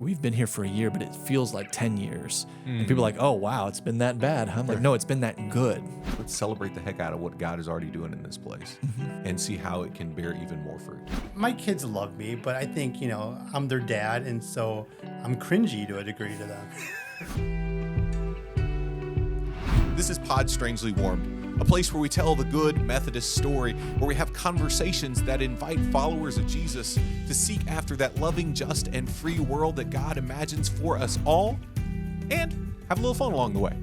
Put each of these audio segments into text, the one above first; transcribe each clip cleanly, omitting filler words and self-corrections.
we've been here for a year, but it feels like 10 years. And people are like, oh, wow, it's been that bad. I'm like, no, it's been that good. Let's celebrate the heck out of what God is already doing in this place and see how it can bear even more fruit. My kids love me, but I think, I'm their dad, and so I'm cringy to a degree to them. This is Pod Strangely Warmed, a place where we tell the good Methodist story, where we have conversations that invite followers of Jesus to seek after that loving, just, and free world that God imagines for us all, and have a little fun along the way.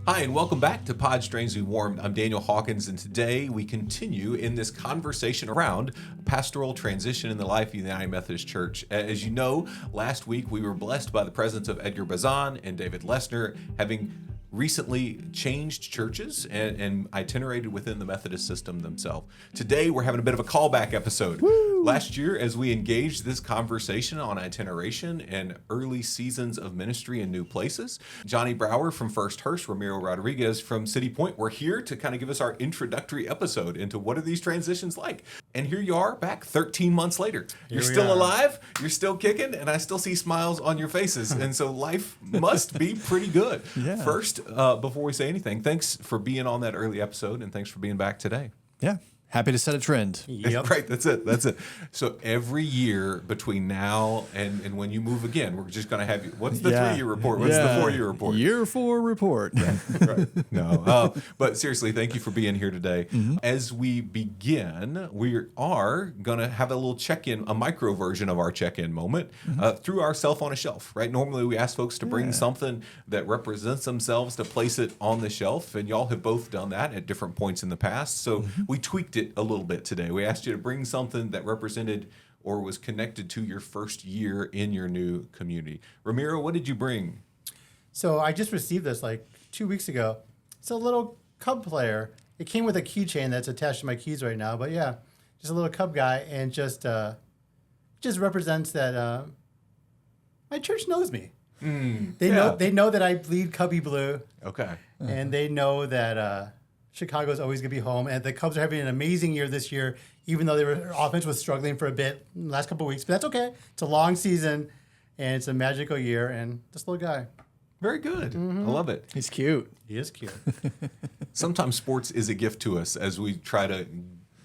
Hi, and welcome back to Pod Strangely Warmed. I'm Daniel Hawkins, and today we continue in this conversation around pastoral transition in the life of the United Methodist Church. As you know, last week we were blessed by the presence of Edgar Bazan and David Lesner, having recently changed churches and itinerated within the Methodist system themselves. Today, we're having a bit of a callback episode. Woo! Last year, as we engaged this conversation on itineration and early seasons of ministry in new places, Johnny Brower from First Hurst, Ramiro Rodriguez from City Point were here to kind of give us our introductory episode into what are these transitions like. And here you are back 13 months later. You're still alive, you're still kicking, and I still see smiles on your faces. And so life must be pretty good. Yeah. First, before we say anything, thanks for being on that early episode, and thanks for being back today. Yeah. Happy to set a trend. Yep. Right, that's it. So every year between now and when you move again, we're just going to have you. What's the 3-year report? What's the 4-year report? Year 4 report. Right. No. But seriously, thank you for being here today. Mm-hmm. As we begin, we are going to have a little check-in, a micro version of our check-in moment through our Self on a Shelf, right? Normally we ask folks to bring something that represents themselves to place it on the shelf, and y'all have both done that at different points in the past. So we tweaked it a little bit today. We asked you to bring something that represented or was connected to your first year in your new community. Ramiro, what did you bring? So I just received this like 2 weeks ago. It's a little Cub player. It came with a keychain that's attached to my keys right now. But yeah, just a little Cub guy, and just represents that my church knows me. They know that I bleed Cubby blue. Okay. And they know that Chicago's always going to be home. And the Cubs are having an amazing year this year, even though their offense was struggling for a bit in the last couple of weeks. But that's okay. It's a long season, and it's a magical year. And this little guy. Very good. I love it. He's cute. He is cute. Sometimes sports is a gift to us as we try to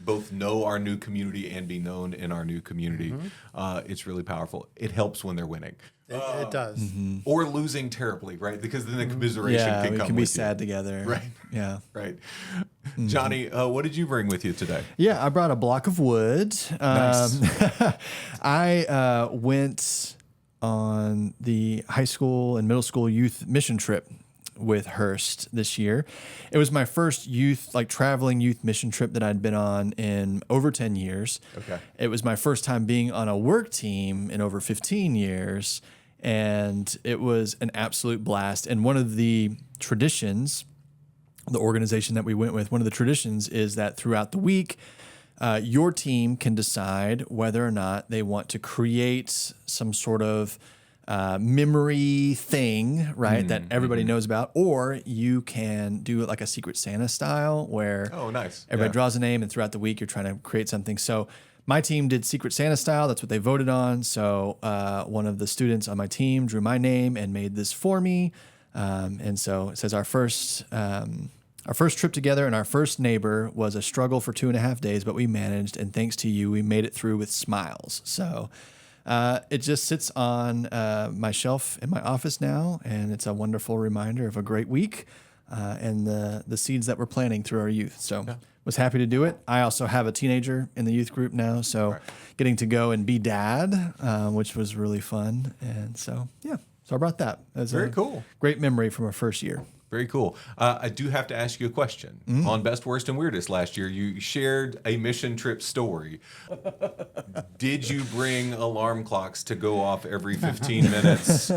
both know our new community and be known in our new community. It's really powerful. It helps when they're winning. It does. Or losing terribly, right? Because then the commiseration can come with you. we can be sad together. Right. Yeah. Right. Johnny, what did you bring with you today? Yeah, I brought a block of wood. Nice. I went on the high school and middle school youth mission trip with Hurst this year. It was my first traveling youth mission trip that I'd been on in over 10 years. Okay. It was my first time being on a work team in over 15 years. And it was an absolute blast. And one of the traditions, the organization that we went with, one of the traditions is that throughout the week, your team can decide whether or not they want to create some sort of memory thing, right, that everybody knows about, or you can do it like a Secret Santa style where everybody draws a name, and throughout the week you're trying to create something. So my team did Secret Santa style. That's what they voted on. So one of the students on my team drew my name and made this for me. And so it says our first trip together and our first neighbor was a struggle for 2.5 days, but we managed, and thanks to you, we made it through with smiles. So it just sits on my shelf in my office now, and it's a wonderful reminder of a great week and the seeds that we're planting through our youth. So was happy to do it. I also have a teenager in the youth group now, so getting to go and be dad, which was really fun. And so, so I brought that as very cool. Great memory from our first year. Very cool. I do have to ask you a question. On Best, Worst, and Weirdest last year, you shared a mission trip story. Did you bring alarm clocks to go off every 15 minutes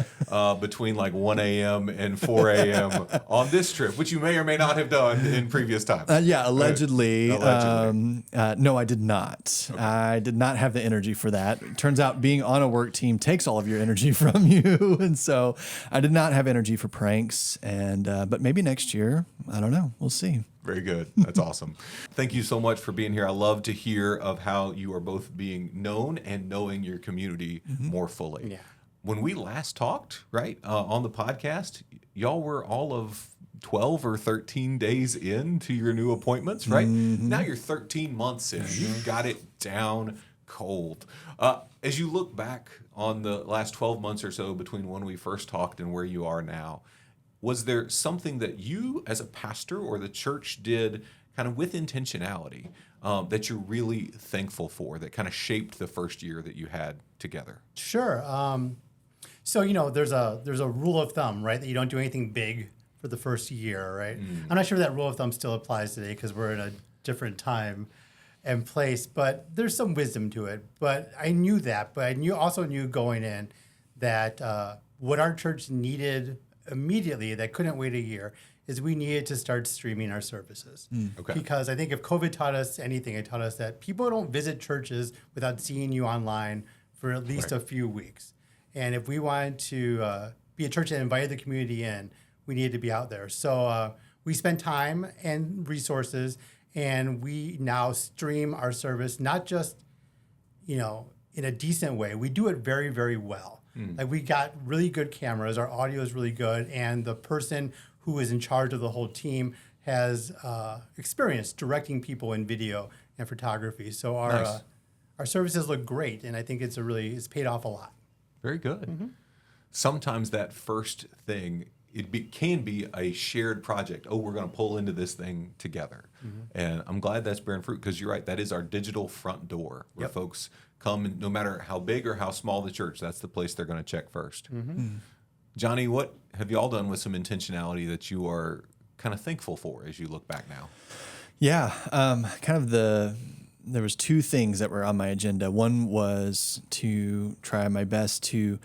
between like 1 a.m. and 4 a.m. on this trip, which you may or may not have done in previous times? Allegedly. Allegedly. No, I did not. Okay. I did not have the energy for that. It turns out being on a work team takes all of your energy from you. And so I did not have energy for pranks. And But maybe next year, I don't know. We'll see. Very good. That's awesome. Thank you so much for being here. I love to hear of how you are both being known and knowing your community more fully. Yeah. When we last talked, right, on the podcast, y'all were all of 12 or 13 days into your new appointments, right? Now you're 13 months in. You've got it down cold. As you look back on the last 12 months or so between when we first talked and where you are now, was there something that you as a pastor or the church did kind of with intentionality that you're really thankful for that kind of shaped the first year that you had together? Sure. So, there's a rule of thumb, right? That you don't do anything big for the first year, right? I'm not sure that rule of thumb still applies today because we're in a different time and place, but there's some wisdom to it. But I knew that, but I also knew going in that what our church needed immediately that couldn't wait a year is we needed to start streaming our services. Okay. Because I think if COVID taught us anything, it taught us that people don't visit churches without seeing you online for at least a few weeks. And if we wanted to be a church that invited the community in, we needed to be out there. So we spent time and resources, and we now stream our service, not just, in a decent way. We do it very, very well. Like we got really good cameras, our audio is really good, and the person who is in charge of the whole team has experience directing people in video and photography. So our services look great, and I think it's paid off a lot. Very good. Sometimes that first thing, can be a shared project. Oh, we're going to pull into this thing together. And I'm glad that's bearing fruit because you're right. That is our digital front door where folks come, and no matter how big or how small the church, that's the place they're going to check first. Johnny, what have y'all done with some intentionality that you are kind of thankful for as you look back now? Yeah, there was two things that were on my agenda. One was to try my best to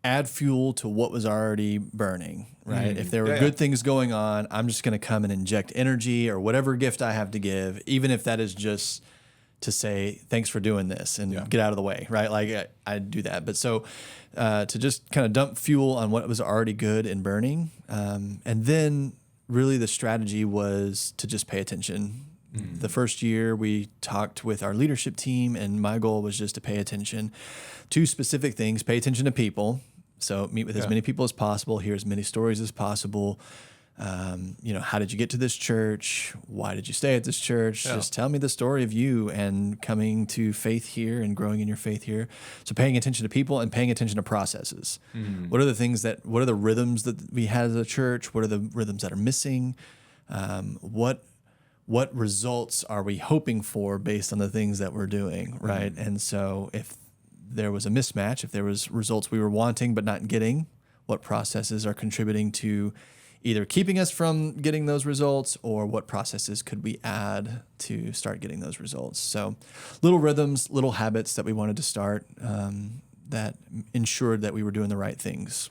add fuel to what was already burning, right? If there were good things going on, I'm just going to come and inject energy or whatever gift I have to give, even if that is just to say, thanks for doing this and get out of the way, right? Like I do that. But so to just kind of dump fuel on what was already good and burning. And then really the strategy was to just pay attention. The first year we talked with our leadership team, and my goal was just to pay attention to specific things, pay attention to people. So meet with as many people as possible, hear as many stories as possible. How did you get to this church? Why did you stay at this church? Just tell me the story of you and coming to faith here and growing in your faith here. So paying attention to people and paying attention to processes. What are the rhythms that we had as a church? What are the rhythms that are missing? What results are we hoping for based on the things that we're doing, right? And so if there was a mismatch, if there was results we were wanting but not getting, what processes are contributing to either keeping us from getting those results, or what processes could we add to start getting those results? So little rhythms, little habits that we wanted to start that ensured that we were doing the right things.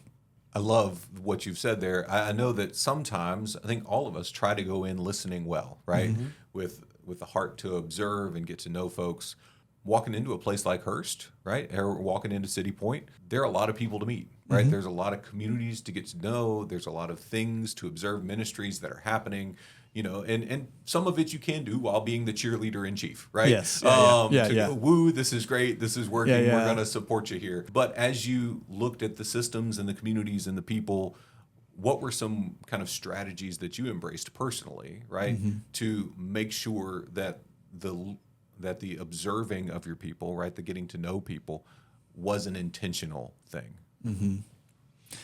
I love what you've said there. I know that sometimes, I think all of us try to go in listening well, right? With the heart to observe and get to know folks. Walking into a place like Hurst, right, or walking into City Point, there are a lot of people to meet, right? There's a lot of communities to get to know. There's a lot of things to observe, ministries that are happening, and some of it you can do while being the cheerleader in chief, right? Yes. Go, woo, this is great. This is working. We're going to support you here. But as you looked at the systems and the communities and the people, what were some kind of strategies that you embraced personally, right, to make sure that the observing of your people, right, the getting to know people, was an intentional thing?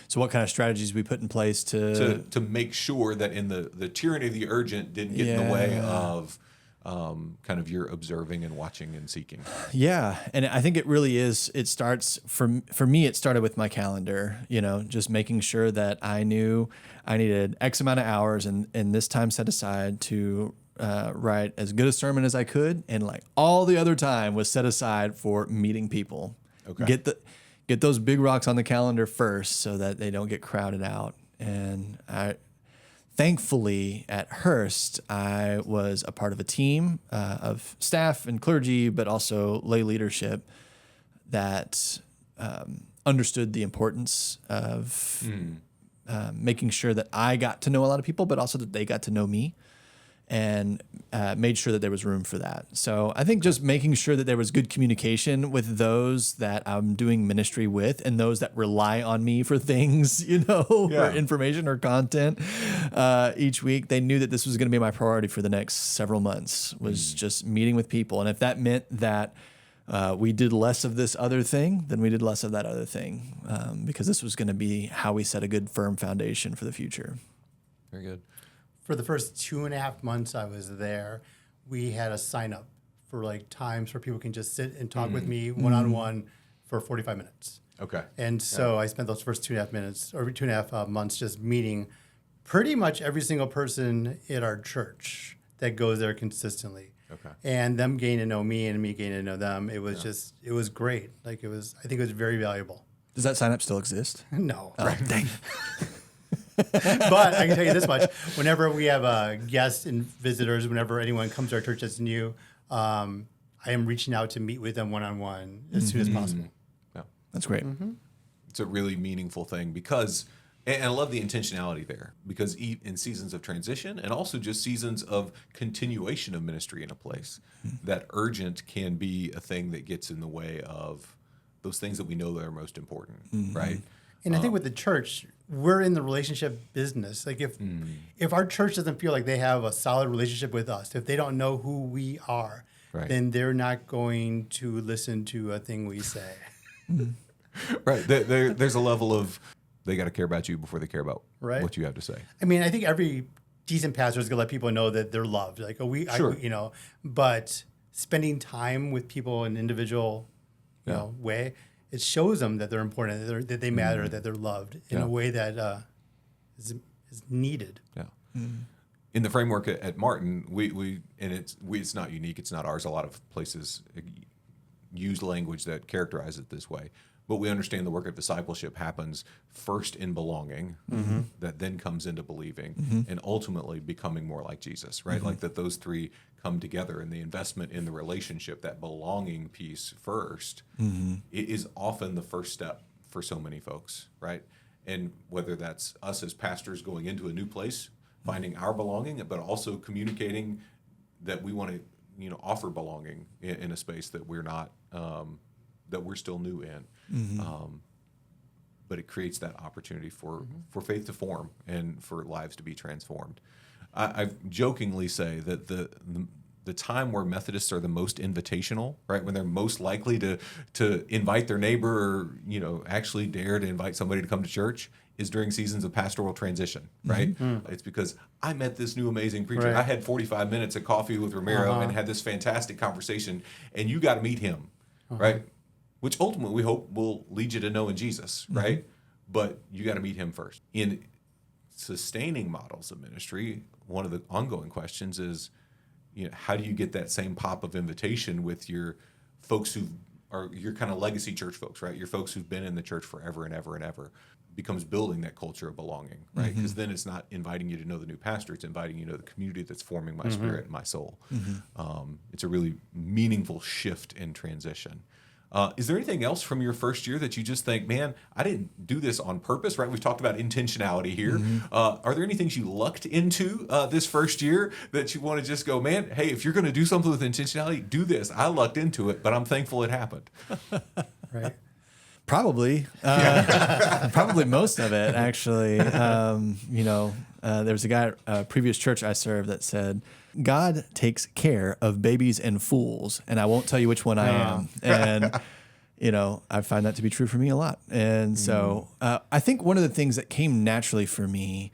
So what kind of strategies we put in place to make sure that in the tyranny of the urgent didn't get in the way of kind of your observing and watching and seeking? Yeah, and I think it really is. It starts for me. It started with my calendar. Just making sure that I knew I needed X amount of hours and this time set aside to write as good a sermon as I could, and like all the other time was set aside for meeting people. Okay. Get those big rocks on the calendar first so that they don't get crowded out. And thankfully at Hurst, I was a part of a team of staff and clergy, but also lay leadership that understood the importance of making sure that I got to know a lot of people, but also that they got to know me, and made sure that there was room for that. So I think just making sure that there was good communication with those that I'm doing ministry with and those that rely on me for things, for information or content each week. They knew that this was going to be my priority for the next several months, was just meeting with people. And if that meant that we did less of this other thing, then we did less of that other thing, because this was going to be how we set a good, firm foundation for the future. Very good. For the first 2.5 months I was there, we had a sign up for like times where people can just sit and talk with me one-on-one for 45 minutes. Okay. And so I spent those first 2.5 months just meeting pretty much every single person at our church that goes there consistently. Okay. And them getting to know me and me getting to know them. It was it was great. I think it was very valuable. Does that sign up still exist? No. Oh, dang. But I can tell you this much: whenever we have guests and visitors, whenever anyone comes to our church that's new, I am reaching out to meet with them one-on-one as soon as possible. Yeah. That's great. It's a really meaningful thing because, and I love the intentionality there, because in seasons of transition and also just seasons of continuation of ministry in a place, that urgent can be a thing that gets in the way of those things that we know that are most important, right? And I think with the church, we're in the relationship business. Like if our church doesn't feel like they have a solid relationship with us, if they don't know who we are, then they're not going to listen to a thing we say. Right. There's a level of they got to care about you before they care about what you have to say. I mean, I think every decent pastor is going to let people know that they're loved. Like, but spending time with people in an individual way, it shows them that they're important, that they matter, that they're loved in a way that is needed. Yeah. In the framework at Martin, it's not unique. It's not ours. A lot of places use language that characterize it this way. But we understand the work of discipleship happens first in belonging, that then comes into believing, and ultimately becoming more like Jesus, right? Like that those three come together, and the investment in the relationship, that belonging piece first, it is often the first step for so many folks, right? And whether that's us as pastors going into a new place, finding our belonging, but also communicating that we want to, offer belonging in a space that we're not, that we're still new in. But it creates that opportunity for faith to form and for lives to be transformed. I jokingly say that the time where Methodists are the most invitational, right, when they're most likely to invite their neighbor or actually dare to invite somebody to come to church, is during seasons of pastoral transition, right? It's because I met this new amazing preacher. Right. I had 45 minutes of coffee with Ramiro and had this fantastic conversation, and you got to meet him, right? Which ultimately we hope will lead you to knowing Jesus, right? But you got to meet him first. In sustaining models of ministry, one of the ongoing questions is, how do you get that same pop of invitation with your folks who are your kind of legacy church folks, right? Your folks who've been in the church forever and ever and ever. Becomes building that culture of belonging, right? Because then it's not inviting you to know the new pastor, it's inviting you to know the community that's forming my spirit and my soul. It's a really meaningful shift in transition. Is there anything else from your first year that you just think, man, I didn't do this on purpose, right? We've talked about intentionality here. Are there any things you lucked into this first year that you want to just go, man, hey, if you're going to do something with intentionality, do this. I lucked into it, but I'm thankful it happened. Right. Probably. Probably most of it, actually. There was a guy at a previous church I served that said, God takes care of babies and fools, and I won't tell you which one I am. And, I find that to be true for me a lot. And so I think one of the things that came naturally for me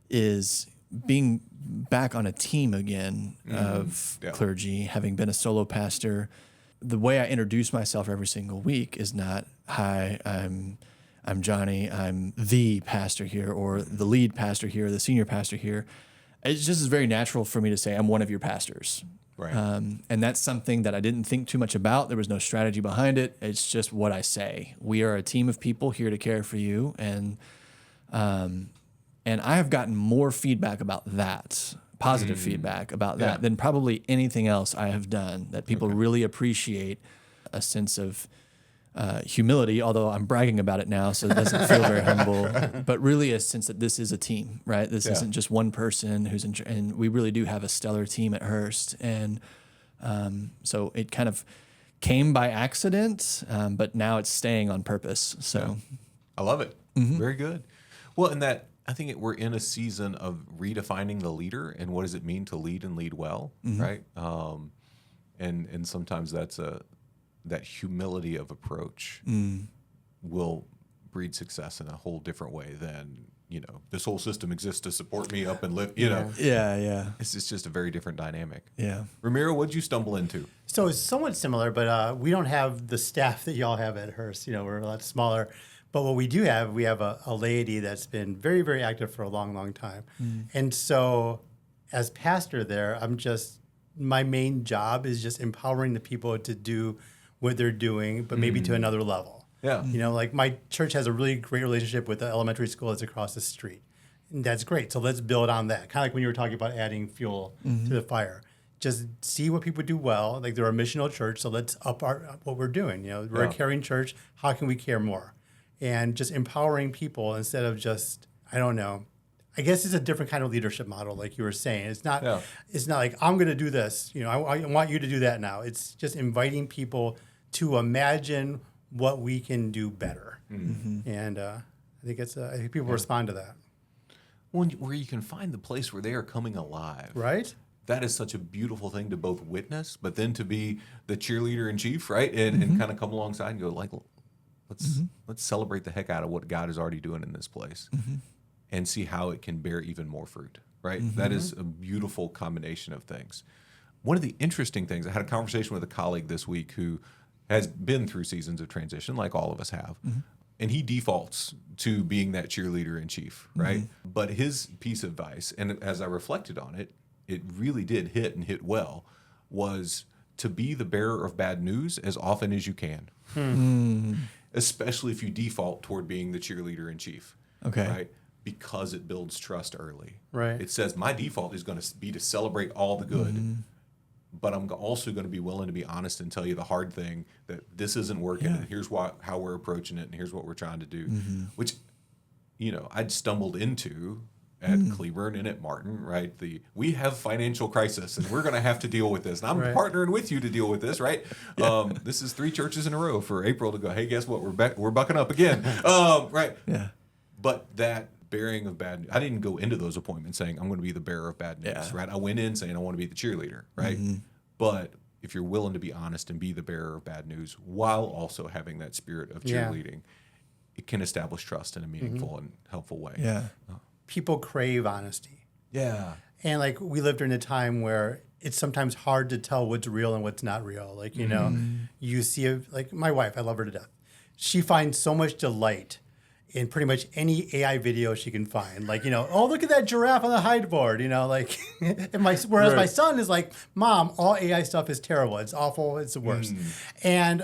is being back on a team again of clergy, having been a solo pastor. The way I introduce myself every single week is not, hi, I'm Johnny, I'm the pastor here, or the lead pastor here, or the senior pastor here. It's just very natural for me to say, I'm one of your pastors. Right. And that's something that I didn't think too much about. There was no strategy behind it. It's just what I say. We are a team of people here to care for you. And I have gotten more feedback about that, positive feedback about that than probably anything else I have done, that people really appreciate a sense of humility, although I'm bragging about it now, so it doesn't feel very humble, but really a sense that this is a team, right? This isn't just one person who's and we really do have a stellar team at Hurst. And so it kind of came by accident, but now it's staying on purpose. So I love it. Very good. Well, and that I think we're in a season of redefining the leader and what does it mean to lead and lead well, right? And sometimes that's that humility of approach will breed success in a whole different way than, this whole system exists to support me up and live, Yeah. It's just a very different dynamic. Yeah. Ramiro, what'd you stumble into? So it's somewhat similar, but we don't have the staff that y'all have at Hurst. We're a lot smaller. But what we do have, we have a lady that's been very, very active for a long, long time. And so as pastor there, my main job is just empowering the people to do what they're doing, but maybe to another level. Yeah. Like my church has a really great relationship with the elementary school that's across the street. And that's great. So let's build on that. Kind of like when you were talking about adding fuel to the fire. Just see what people do well. Like they're a missional church, so let's up what we're doing. We're a caring church. How can we care more? And just empowering people instead of just, I don't know. I guess it's a different kind of leadership model, like you were saying. It's not like I'm going to do this. I want you to do that now. It's just inviting people to imagine what we can do better. And I think I think people respond to that. Where you can find the place where they are coming alive. Right? That is such a beautiful thing to both witness, but then to be the cheerleader in chief, right? And kind of come alongside and go like, let's celebrate the heck out of what God is already doing in this place and see how it can bear even more fruit, right? That is a beautiful combination of things. One of the interesting things, I had a conversation with a colleague this week who has been through seasons of transition, like all of us have, and he defaults to being that cheerleader in chief, right? But his piece of advice, and as I reflected on it, it really did hit well, was to be the bearer of bad news as often as you can. Especially if you default toward being the cheerleader in chief. Okay. Right? Because it builds trust early. Right. It says my default is going to be to celebrate all the good, but I'm also going to be willing to be honest and tell you the hard thing that this isn't working and here's how we're approaching it and here's what we're trying to do, which, I'd stumbled into at Cleburne and at Martin, right? We have financial crisis and we're going to have to deal with this. And I'm partnering with you to deal with this, right? This is 3 churches in a row for April to go, hey, guess what? We're bucking up again. Right. Yeah. But that bearing of bad news, I didn't go into those appointments saying I'm going to be the bearer of bad news, right? I went in saying I want to be the cheerleader, right? But if you're willing to be honest and be the bearer of bad news while also having that spirit of cheerleading, it can establish trust in a meaningful and helpful way. Yeah. People crave honesty. Yeah. And like we lived during a time where it's sometimes hard to tell what's real and what's not real. Like, you see, like my wife, I love her to death. She finds so much delight in pretty much any AI video she can find. Like, oh, look at that giraffe on the hide-board, like, whereas my son is like, Mom, all AI stuff is terrible. It's awful. It's the worst. And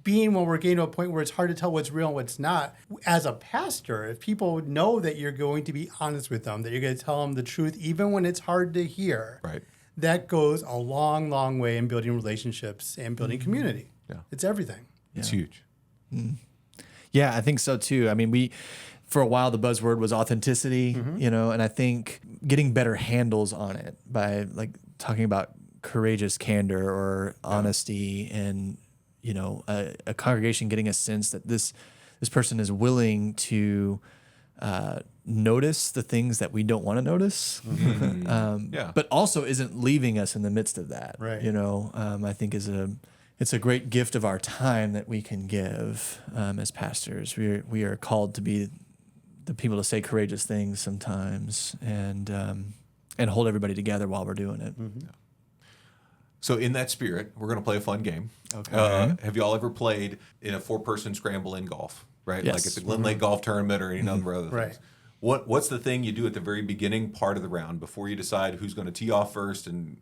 when we're getting to a point where it's hard to tell what's real and what's not, as a pastor, if people know that you're going to be honest with them, that you're going to tell them the truth, even when it's hard to hear, Right. that goes a long, long way in building relationships and building community. Yeah. It's everything. It's huge. Yeah, I think so too. I mean, for a while, the buzzword was authenticity, and I think getting better handles on it by like talking about courageous candor or honesty and, a congregation getting a sense that this person is willing to notice the things that we don't want to notice, but also isn't leaving us in the midst of that. Right. I think it's a great gift of our time that we can give as pastors. We are called to be the people to say courageous things sometimes and hold everybody together while we're doing it. So in that spirit, we're going to play a fun game. Okay. Have you all ever played in a 4-person scramble in golf? Right, Yes. like at the Glen Lake Golf Tournament or any number of other things. Right. What's the thing you do at the very beginning part of the round before you decide who's going to tee off first and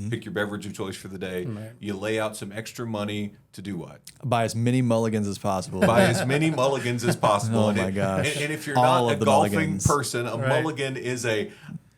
pick your beverage of choice for the day? Right. You lay out some extra money to do what? Buy as many mulligans as possible. Buy as many mulligans as possible. Oh my gosh. And if you're All not of a the golfing mulligans. person, a mulligan is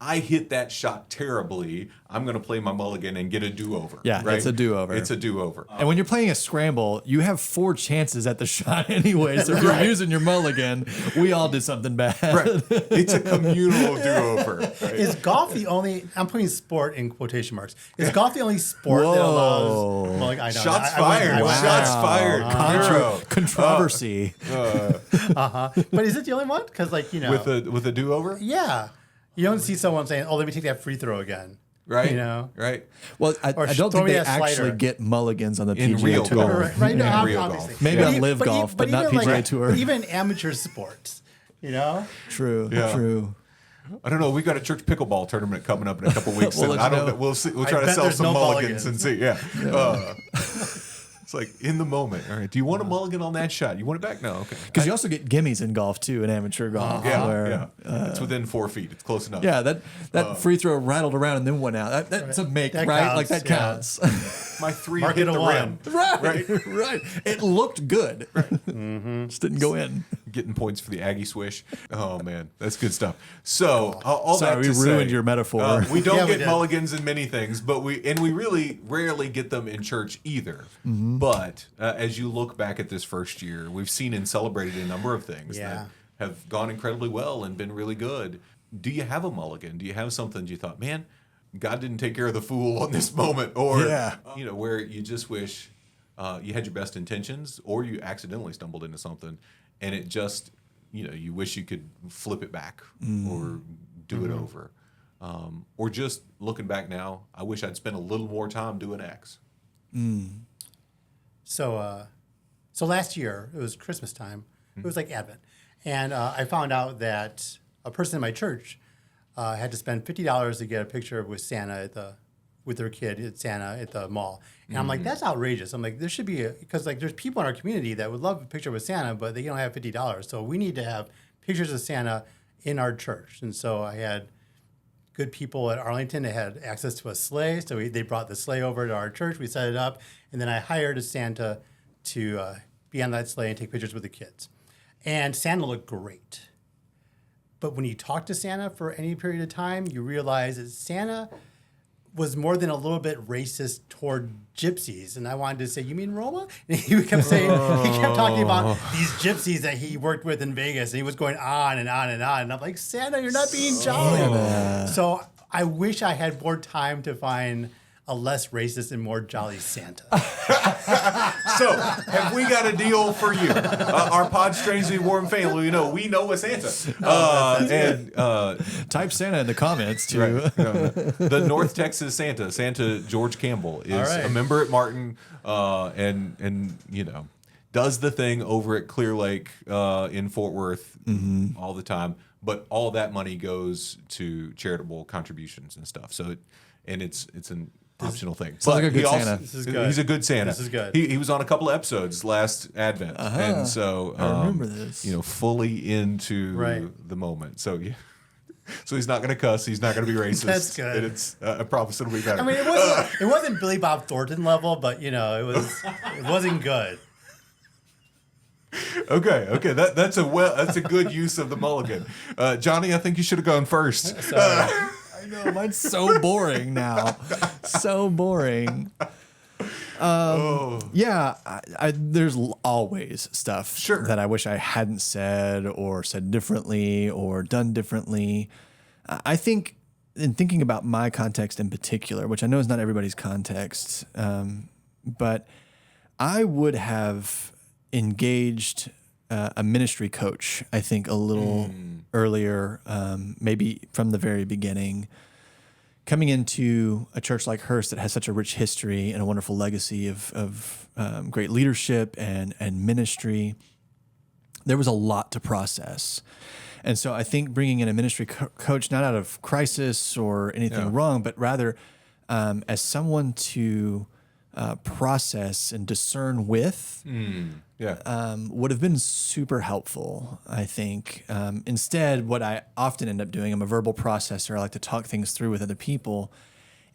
I hit that shot terribly, I'm going to play my mulligan and get a do-over. Yeah, right? it's a do-over. It's a do-over. And when you're playing a scramble, you have 4 chances at the shot anyway. So if you're using your mulligan, we all did something bad. Right. It's a communal do-over. Right? Is golf the only? I'm putting sport in quotation marks. Is golf the only sport that allows? Mulligan? I know. Shots fired. Shots fired. Controversy. But is it the only one? Because With a do-over? yeah, you don't see someone saying, "Oh, let me take that free throw again." Right. Right. Well, I Or don't throw think me they that actually slider. get mulligans on the In PGA real Tour. golf. Right. No, In real obviously. golf. Maybe on live golf, but not even PGA Tour. Even amateur sports, True. Yeah. True. I don't know. We got a church pickleball tournament coming up in a couple weeks. We'll and let I you don't know. know. We'll see. We'll I try to bet sell there's some no mulligans mulligans. and see. Yeah. It's like in the moment. All right. Do you want a mulligan on that shot? You want it back? No. Okay. Because you also get gimmies in golf too, in amateur golf. Yeah. where, It's within 4 feet. It's close enough. Yeah, that free throw rattled around and then went out. That's a make, That right? counts, Like that yeah. counts. My 3 Mark hit it a the one. rim. right. It looked good. Just didn't go in. Getting points for the Aggie swish. Oh man, that's good stuff. So all Sorry, that we to ruined say, your metaphor. We don't Yeah, we get did. mulligans in many things, but we really rarely get them in church either. But as you look back at this first year, we've seen and celebrated a number of things that have gone incredibly well and been really good. Do you have a mulligan? Do you have something you thought, man, God didn't take care of the fool on this moment, or where you just wish you had your best intentions, or you accidentally stumbled into something, and it just, you wish you could flip it back or do it over, or just looking back now, I wish I'd spent a little more time doing X. So last year it was Christmas time. It was like Advent, and I found out that a person in my church had to spend $50 to get a picture with Santa with their kid at Santa at the mall. And I'm like, that's outrageous. I'm like, there should be because there's people in our community that would love a picture with Santa, but they don't have $50. So we need to have pictures of Santa in our church. And so I had good people at Arlington that had access to a sleigh. So they brought the sleigh over to our church. We set it up. And then I hired a Santa to be on that sleigh and take pictures with the kids. And Santa looked great. But when you talk to Santa for any period of time, you realize that Santa was more than a little bit racist toward gypsies. And I wanted to say, you mean Roma? And he kept saying, he kept talking about these gypsies that he worked with in Vegas. And he was going on and on and on. And I'm like, Santa, you're not being jolly. So I wish I had more time to find a less racist and more jolly Santa. So, have we got a deal for you? Our Pod Strangely Warm family, we know a Santa. Type Santa in the comments too. Right. The North Texas Santa George Campbell, is a member at Martin, and does the thing over at Clear Lake in Fort Worth all the time. But all that money goes to charitable contributions and stuff. So, it's an optional thing. Sounds like a good Santa. This is good. He's a good Santa. This is good. He was on a couple of episodes last Advent, and so I remember this. Fully into the moment. So yeah. So he's not going to cuss. He's not going to be racist. That's good. And it's I promise it'll be better. I mean, it wasn't Billy Bob Thornton level, but it wasn't good. Okay. That's a good use of the mulligan. Johnny, I think you should have gone first. I know, mine's so boring now. So boring. Yeah, there's always stuff that I wish I hadn't said or said differently or done differently. I think in thinking about my context in particular, which I know is not everybody's context, but I would have engaged a ministry coach, I think, a little earlier, maybe from the very beginning. Coming into a church like Hurst that has such a rich history and a wonderful legacy of great leadership and ministry, there was a lot to process. And so I think bringing in a ministry coach, not out of crisis or anything wrong, but rather as someone to process and discern with, would have been super helpful, I think. Instead, what I often end up doing, I'm a verbal processor. I like to talk things through with other people.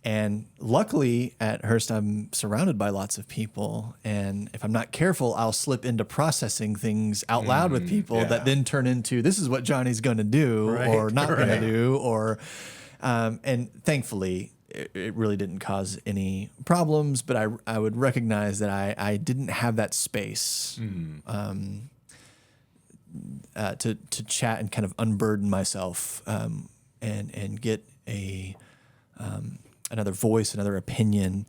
And luckily at Hurst, I'm surrounded by lots of people. And if I'm not careful, I'll slip into processing things out loud with people that then turn into, this is what Johnny's going to do or not going to do. Or And thankfully, it really didn't cause any problems, but I would recognize that I didn't have that space to chat and kind of unburden myself and get another voice, another opinion,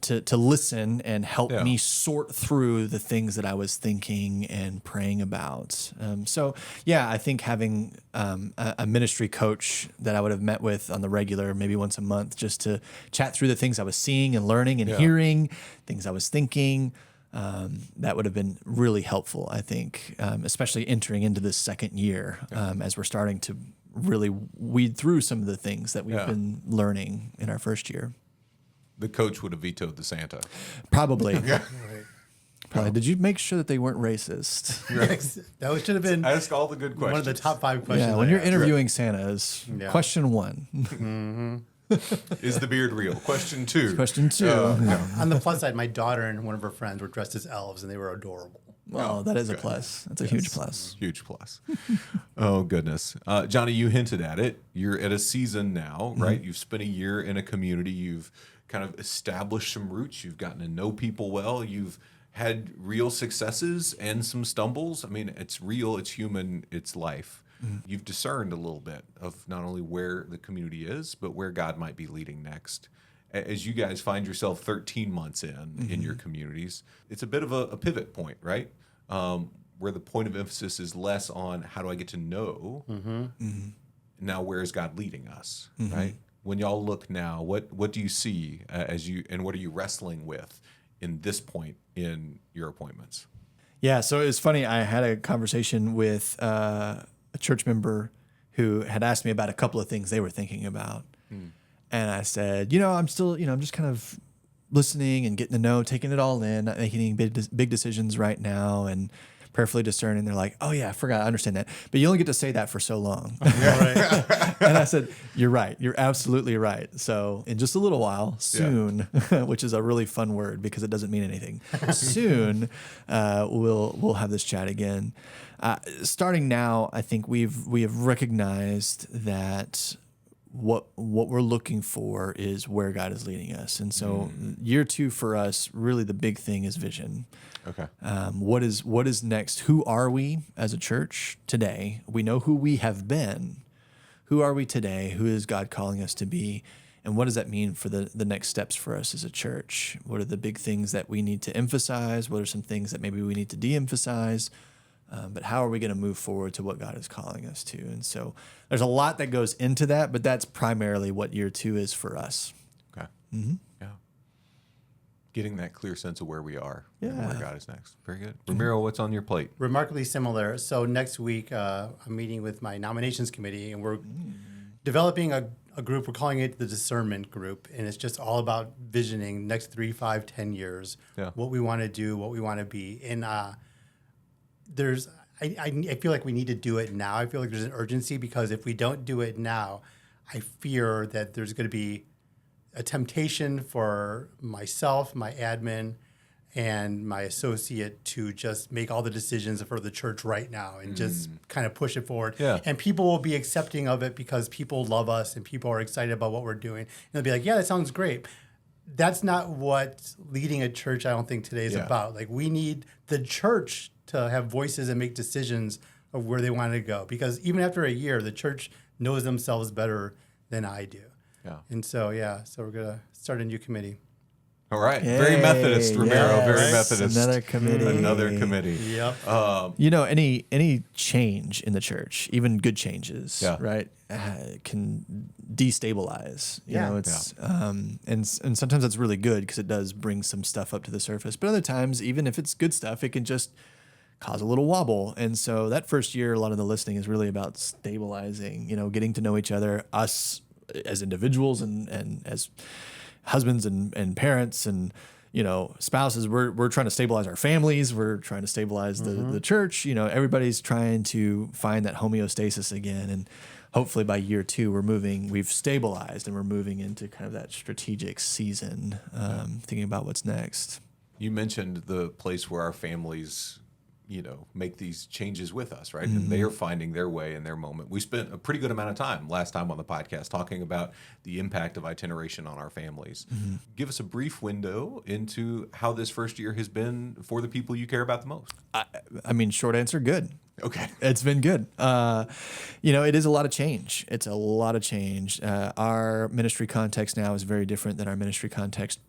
to listen and help me sort through the things that I was thinking and praying about. I think having a ministry coach that I would have met with on the regular, maybe once a month, just to chat through the things I was seeing and learning and hearing, things I was thinking, that would have been really helpful, I think, especially entering into this second year as we're starting to really weed through some of the things that we've been learning in our first year. The coach would have vetoed the Santa. Probably. Probably. Did you make sure that they weren't racist? That should have been Ask all the good questions. one of the top 5 questions. Yeah, when you're interviewing Santas, question 1. Is the beard real? Question 2. Question 2. On the plus side, my daughter and one of her friends were dressed as elves, and they were adorable. Well, that is a plus. That's a huge plus. Huge plus. Oh, goodness. Johnny, you hinted at it. You're at a season now, right? You've spent a year in a community. You've kind of established some roots. You've gotten to know people well. You've had real successes and some stumbles. I mean, it's real, it's human, it's life. You've discerned a little bit of not only where the community is, but where God might be leading next. As you guys find yourself 13 months in your communities, it's a bit of a pivot point, right? Where the point of emphasis is less on how do I get to know, now where is God leading us, right? When y'all look now, what do you see and what are you wrestling with in this point in your appointments? Yeah, so it's funny. I had a conversation with a church member who had asked me about a couple of things they were thinking about. And I said, I'm still, I'm just kind of listening and getting to know, taking it all in, not making any big decisions right now, and prayerfully discerning. They're like, oh yeah, I forgot, I understand that. But you only get to say that for so long. And I said, you're right. You're absolutely right. So in just a little while, soon, which is a really fun word because it doesn't mean anything. Soon, we'll have this chat again. Starting now, I think we have recognized that what we're looking for is where God is leading us. And so year 2 for us, really the big thing is vision. Okay. What is next? Who are we as a church today? We know who we have been. Who are we today? Who is God calling us to be? And what does that mean for the next steps for us as a church? What are the big things that we need to emphasize? What are some things that maybe we need to de-emphasize? But how are we going to move forward to what God is calling us to? And so there's a lot that goes into that, but that's primarily what year 2 is for us. Okay. Yeah. Getting that clear sense of where we are and where God is next. Very good. Ramiro, what's on your plate? Remarkably similar. So next week, I'm meeting with my nominations committee, and we're developing a group. We're calling it the discernment group, and it's just all about visioning next 3, 5, 10 years, what we want to do, what we want to be. And I feel like we need to do it now. I feel like there's an urgency because if we don't do it now, I fear that there's going to be a temptation for myself, my admin, and my associate to just make all the decisions for the church right now and just kind of push it forward. Yeah. And people will be accepting of it because people love us and people are excited about what we're doing. And they'll be like, yeah, that sounds great. That's not what leading a church, I don't think, today is about. Like, we need the church to have voices and make decisions of where they want to go. Because even after a year, the church knows themselves better than I do. Yeah. And so, so we're going to start a new committee. All right. Yay. Very Methodist, Ramiro. Yes. Very Methodist. Another committee. Yep. Any change in the church, even good changes, right, can destabilize. You know, it's and sometimes it's really good because it does bring some stuff up to the surface. But other times, even if it's good stuff, it can just cause a little wobble. And so that first year, a lot of the listening is really about stabilizing. Getting to know each other, us as individuals and as husbands and parents and spouses. We're trying to stabilize our families. We're trying to stabilize the church. Everybody's trying to find that homeostasis again. And hopefully by year 2, we've stabilized and we're moving into kind of that strategic season, thinking about what's next. You mentioned the place where our families make these changes with us, right? And they are finding their way in their moment. We spent a pretty good amount of time last time on the podcast talking about the impact of itineration on our families. Give us a brief window into how this first year has been for the people you care about the most. I mean, short answer, good. Okay. It's been good. It is a lot of change. It's a lot of change. Our ministry context now is very different than our ministry context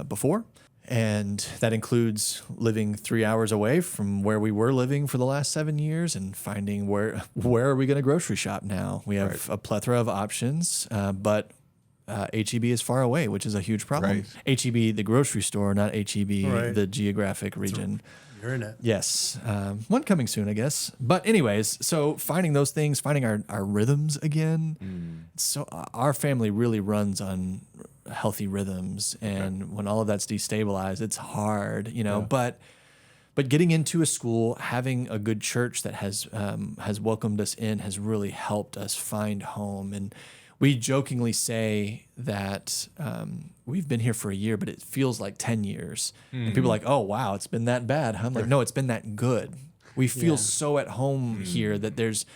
before. And that includes living 3 hours away from where we were living for the last 7 years and finding where are we going to grocery shop now. We have a plethora of options, but HEB is far away, which is a huge problem. Right. HEB, the grocery store, not HEB, the geographic region. You're in it. Yes. One coming soon, I guess. But anyways, so finding those things, finding our rhythms again. So our family really runs on healthy rhythms, and when all of that's destabilized, it's hard, but getting into a school, having a good church that has welcomed us in has really helped us find home. And we jokingly say that we've been here for a year, but it feels like 10 years. And people are like, oh, wow, it's been that bad. I'm like, no, it's been that good. We feel so at home here that there's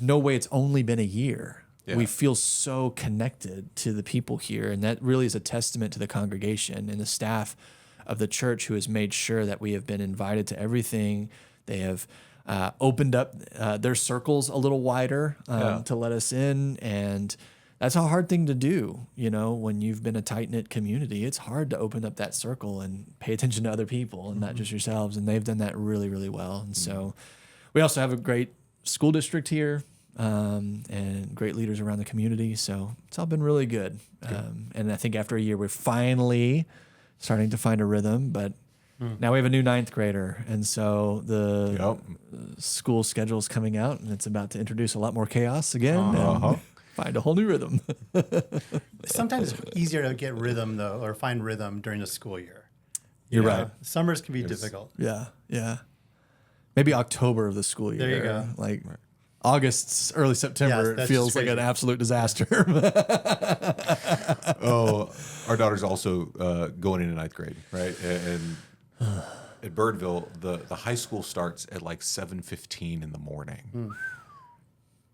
no way it's only been a year. Yeah. We feel so connected to the people here, and that really is a testament to the congregation and the staff of the church who has made sure that we have been invited to everything. They have opened up their circles a little wider to let us in, and that's a hard thing to do. When you've been a tight-knit community, it's hard to open up that circle and pay attention to other people and not just yourselves, and they've done that really, really well. And so we also have a great school district here. And great leaders around the community. So it's all been really good. And I think after a year, we're finally starting to find a rhythm, but now we have a new 9th grader. And so the school schedule is coming out, and it's about to introduce a lot more chaos again and find a whole new rhythm. Sometimes it's easier to get rhythm, though, or find rhythm during the school year. You're right. Summers can be difficult. Yeah, yeah. Maybe October of the school year. There you go. Like August, early September feels like an absolute disaster. Our daughter's also going into 9th grade, right? And at Birdville, the high school starts at like 7:15 in the morning.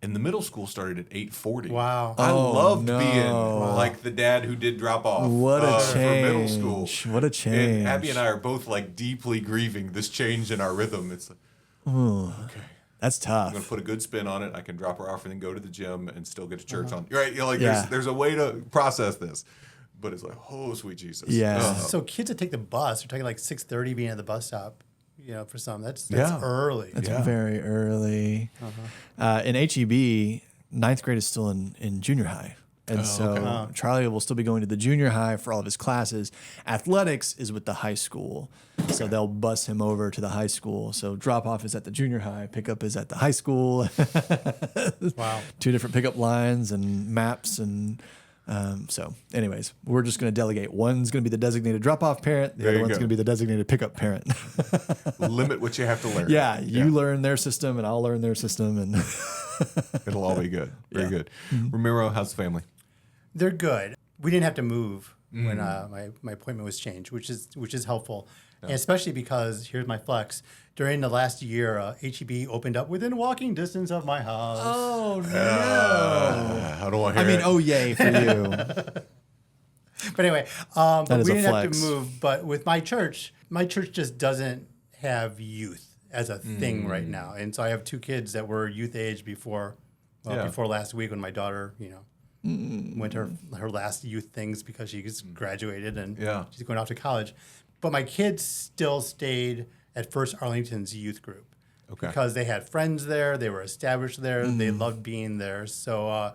And the middle school started at 8:40. Wow. I loved being like the dad who did drop off what a change. For middle school. What a change. And Abby and I are both like deeply grieving this change in our rhythm. It's like, okay. That's tough. I'm going to put a good spin on it. I can drop her off and then go to the gym and still get to church on. Right? There's a way to process this. But it's like, oh, sweet Jesus. Yeah. So kids that take the bus are talking like 6:30 being at the bus stop. For some, that's early. That's very early. In HEB, 9th grade is still in junior high. And Charlie will still be going to the junior high for all of his classes. Athletics is with the high school. So they'll bus him over to the high school. So drop off is at the junior high, pickup is at the high school. Wow. 2 different pickup lines and maps. And so anyways, we're just going to delegate. One's going to be the designated drop-off parent. The other one's going to be the designated pickup parent. Limit what you have to learn. Yeah, you learn their system and I'll learn their system. And it'll all be good. Very good. Ramiro, how's the family? They're good. We didn't have to move when my appointment was changed, which is helpful, and especially because here's my flex. During the last year, HEB opened up within walking distance of my house. Oh no! I don't want to hear it. Yay for you. But anyway, but we didn't have flex. to move. But with my church just doesn't have youth as a thing right now, and so I have 2 kids that were youth age before last week when my daughter, went to her last youth things because she's graduated and she's going off to college. But my kids still stayed at First Arlington's youth group because they had friends there. They were established there. They loved being there. So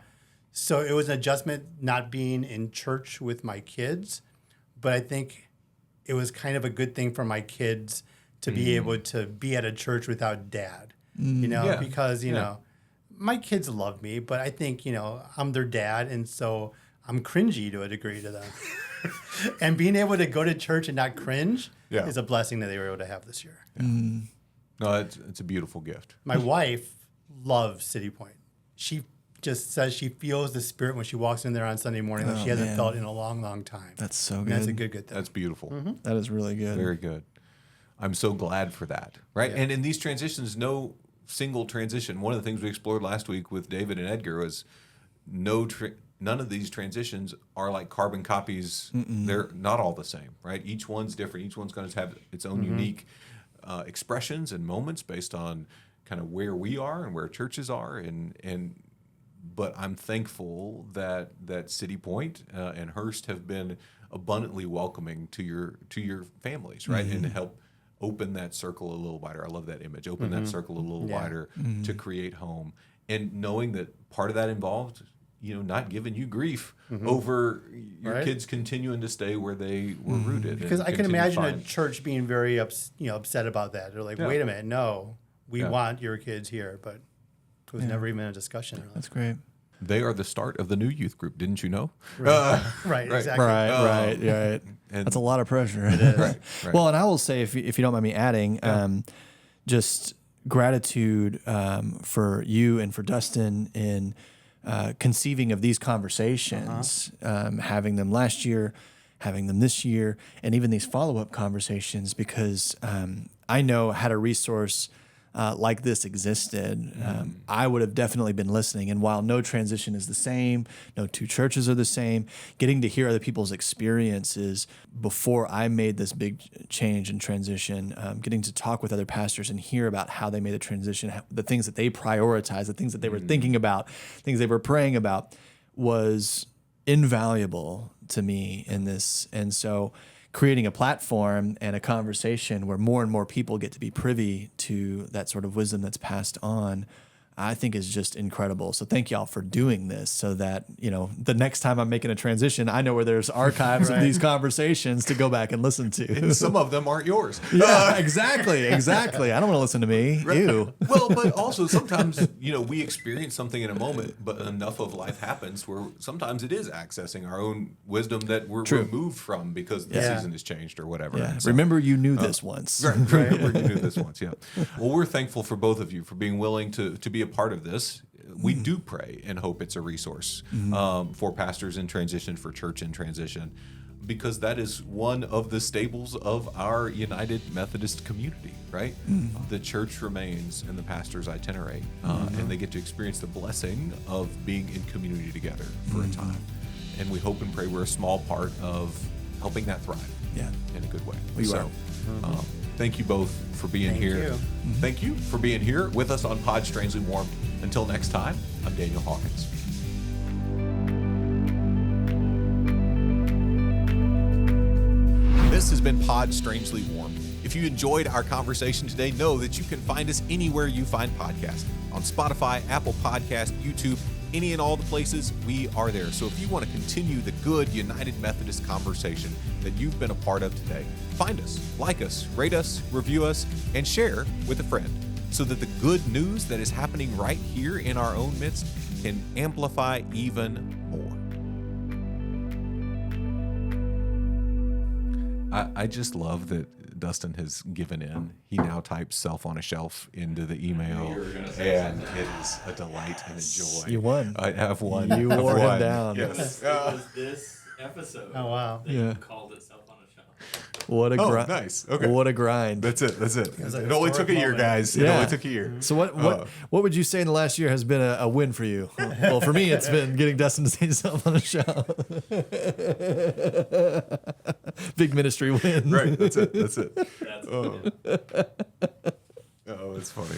it was an adjustment not being in church with my kids. But I think it was kind of a good thing for my kids to be able to be at a church without dad, because, my kids love me, but I think, I'm their dad, and so I'm cringy to a degree to them. And being able to go to church and not cringe is a blessing that they were able to have this year. Yeah. No, it's a beautiful gift. My wife loves City Point. She just says she feels the Spirit when she walks in there on Sunday morning that she hasn't felt in a long, long time. That's so and good. that's a good thing. That's beautiful. That is really good. Very good. I'm so glad for that, right? Yeah. And in these transitions, no single transition. One of the things we explored last week with David and Edgar was none of these transitions are like carbon copies. They're not all the same, right? Each one's different. Each one's going to have its own unique expressions and moments based on kind of where we are and where churches are. But I'm thankful that City Point and Hurst have been abundantly welcoming to your families, right? And help open that circle a little wider. I love that image. Open that circle a little wider to create home. And knowing that part of that involved, not giving you grief over your kids continuing to stay where they were rooted. Because I can imagine a church being very upset about that. They're like, wait a minute, no, we want your kids here. But it was never even a discussion. Really. That's great. They are the start of the new youth group, didn't you know? Right, exactly. Right. And that's a lot of pressure. It is. right. Well, and I will say, if you don't mind me adding, just gratitude for you and for Dustin in conceiving of these conversations, having them last year, having them this year, and even these follow-up conversations, because I know had a resource like this existed, I would have definitely been listening. And while no transition is the same, no two churches are the same, getting to hear other people's experiences before I made this big change and transition, getting to talk with other pastors and hear about how they made the transition, the things that they prioritized, the things that they were thinking about, things they were praying about, was invaluable to me in this. And so creating a platform and a conversation where more and more people get to be privy to that sort of wisdom that's passed on, I think is just incredible. So thank y'all for doing this, so that, the next time I'm making a transition, I know where there's archives of these conversations to go back and listen to. And some of them aren't yours. Yeah, exactly. I don't want to listen to me. Ew. Well, but also sometimes, we experience something in a moment, but enough of life happens where sometimes it is accessing our own wisdom that we're removed from because the season has changed or whatever. Yeah. So, Remember, you knew this once. Right. Remember you knew this once, yeah. Well, we're thankful for both of you for being willing to be a part of this. We do pray and hope it's a resource for pastors in transition, for church in transition, because that is one of the staples of our United Methodist community, right? The church remains and the pastors itinerate, and they get to experience the blessing of being in community together for a time. And we hope and pray we're a small part of helping that thrive in a good way. Thank you both for being here. Thank you for being here with us on Pod Strangely Warmed. Until next time, I'm Daniel Hawkins. This has been Pod Strangely Warmed. If you enjoyed our conversation today, know that you can find us anywhere you find podcasts. On Spotify, Apple Podcast, YouTube, any and all the places, we are there. So if you want to continue the good United Methodist conversation that you've been a part of today, find us, like us, rate us, review us, and share with a friend, so that the good news that is happening right here in our own midst can amplify even more. I just love that Dustin has given in. He now types self on a shelf into the email, and it is a delight and a joy. You won. I have won. You wore him down. Yes. It was this episode. Oh, wow. That you called it self on a shelf. What a grind. Nice. Okay. What a grind. That's it. like It only took a year, historic guys. It Yeah. only took a year. So what would you say in the last year has been a win for you? Well, for me, it's been getting Dustin to say himself on a show. Big ministry win. Right. That's it. That's Oh, it's funny.